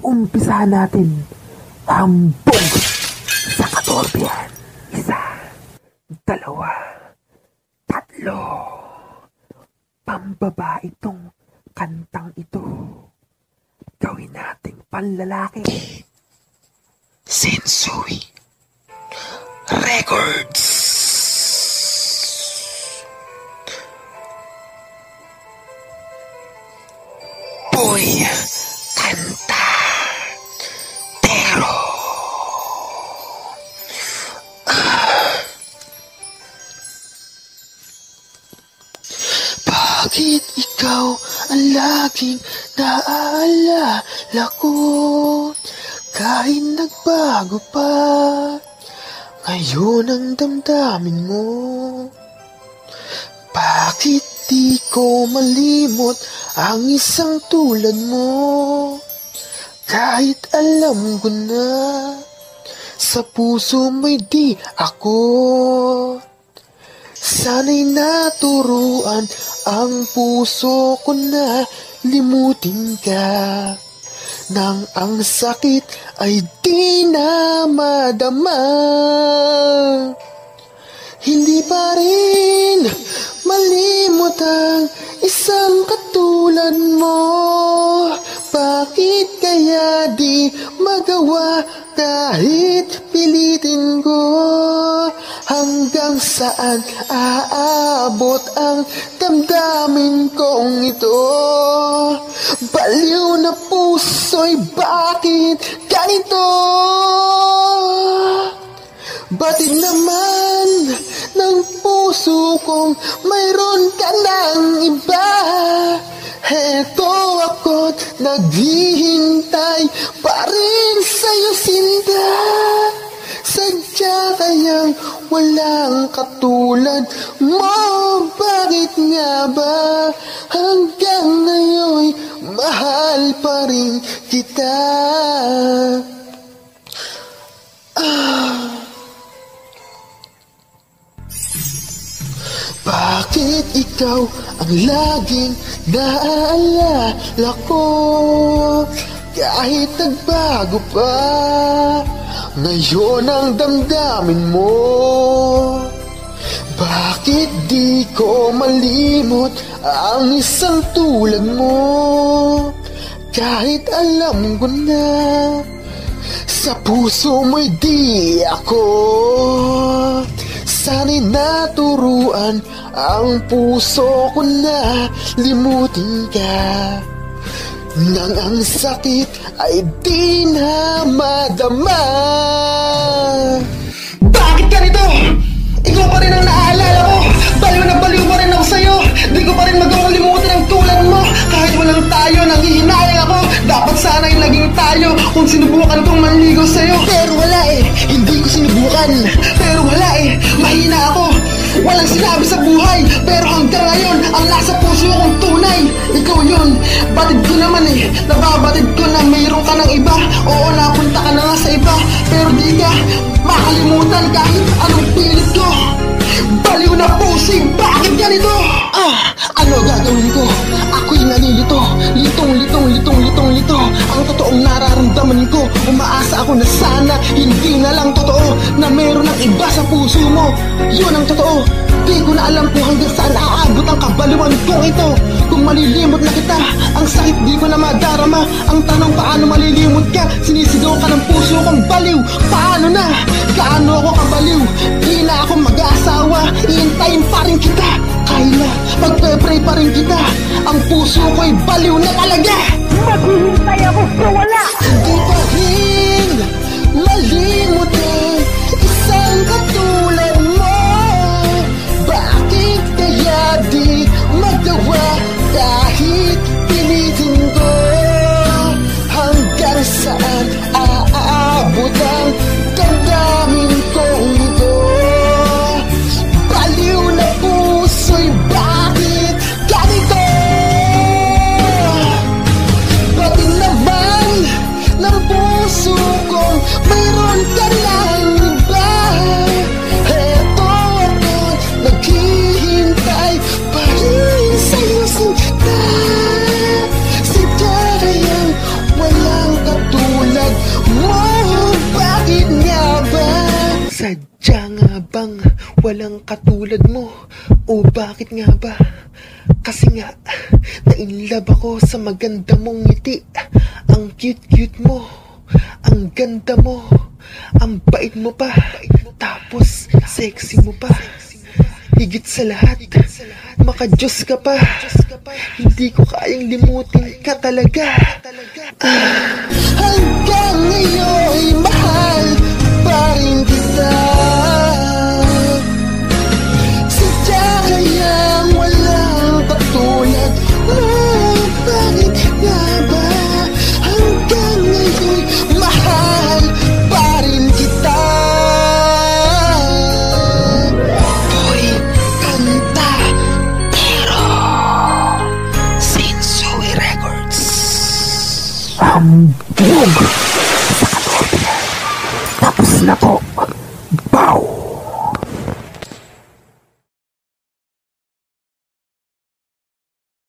Umpisahan natin ang bog sa Katorbian. 1, 2, 3. Pambaba itong kantang ito. Gawin nating panlalaki. Sensui Records. Boy Kanta Tero. Bakit ikaw ang laging naaalala ko? Kahit nagbago pa, ngayon ang damdamin mo. Bakit di ko malimot ang isang tulad mo? Kahit alam ko na sa puso mo'y di ako. Sana'y naturuan ang puso ko na limutin ka, nang ang sakit ay di na madama. Hindi pa rin malimot ang isang katulad mo. Bakit kaya di magawa kahit pilitin ko? Hanggang saan aabot ang damdamin kong ito? Baliw na puso'y bakit ganito? Batid naman ng puso kong mayroon ka ng iba. Heto ako't naghihintay pa rin sa'yo, sinta. Sadya kayang walang katulad mo? Bakit nga ba hanggang ngayon mahal pa rin kita? Bakit ikaw ang laging naaalala ko? Kahit nagbago pa, ngayon ang damdamin mo. Bakit di ko malimot ang isang tulad mo? Kahit alam ko na sa puso mo'y di ako. Sana'y naturuan ang puso ko na limutin ka, nang ang sakit ay di na madama. Bakit ganito? Ikaw pa rin ang naaalala ko. Baliw na baliw pa rin ako sa'yo. Di ko pa rin magkakalimutan ang tulad mo. Kahit walang tayo, nanghihinayang ako. Dapat sana'y naging tayo kung sinubukan kong manligaw sa'yo. Pero wala eh, hindi ko sinubukan. Pero wala eh, mahina ako. Walang sinabi sa buhay, pero hanggang ngayon ang nasa puso kong tunay, ikaw yun. Batid ko naman eh, nababatid ko na mayroon ka ng iba. Oo, napunta ka na nga sa iba, pero di ka makalimutan kahit anong pilit ko. Baliw na puso, bakit ganito? Ano gagawin ko? Ako'y nalilito, litong-litong. Ang totoong nararamdaman ko, umaasa ako na sana hindi na lang totoo na meron ng iba sa puso mo. Yun ang totoo. Di ko na alam kung hanggang saan aabot ang kabaliwan kong ito. Kung malilimot na kita, ang sakit di ko na madarama. Ang tanong, paano malilimot ka? Sinisigaw ka ng puso kong baliw. Paano na? Gaano ako kabaliw? Di na ako mag-aasawa, iintayin pa rin kita. Kaya magpe-pray pa rin kita. Ang puso ko'y baliw na talaga. Maghihintay ako sa wala. Hindi pa rin malimot ang isang katulad mo. Bakit kaya di magawa kahit pilitin ko? Hanggang saan aabot ang damdamin kong ito? Baliw na puso'y bakit ganito? Bakit naman walang katulad mo. O bakit nga ba? Kasi nga, na-inlove ako sa maganda mong ngiti. Ang cute-cute mo, ang ganda mo, ang bait mo pa, tapos sexy mo pa. Higit sa lahat, maka-Diyos ka pa. Hindi ko kayang limutin ka talaga. Hanggang ngayon, mahal pa rin kita. Sadya kayang walang katulad mo. Bakit nga ba? Hanggang ngayon, mahal pa rin kita. Boy, kanta, pero Sensui Records. Hambog sa Katolpian. Tapos na po. Bye!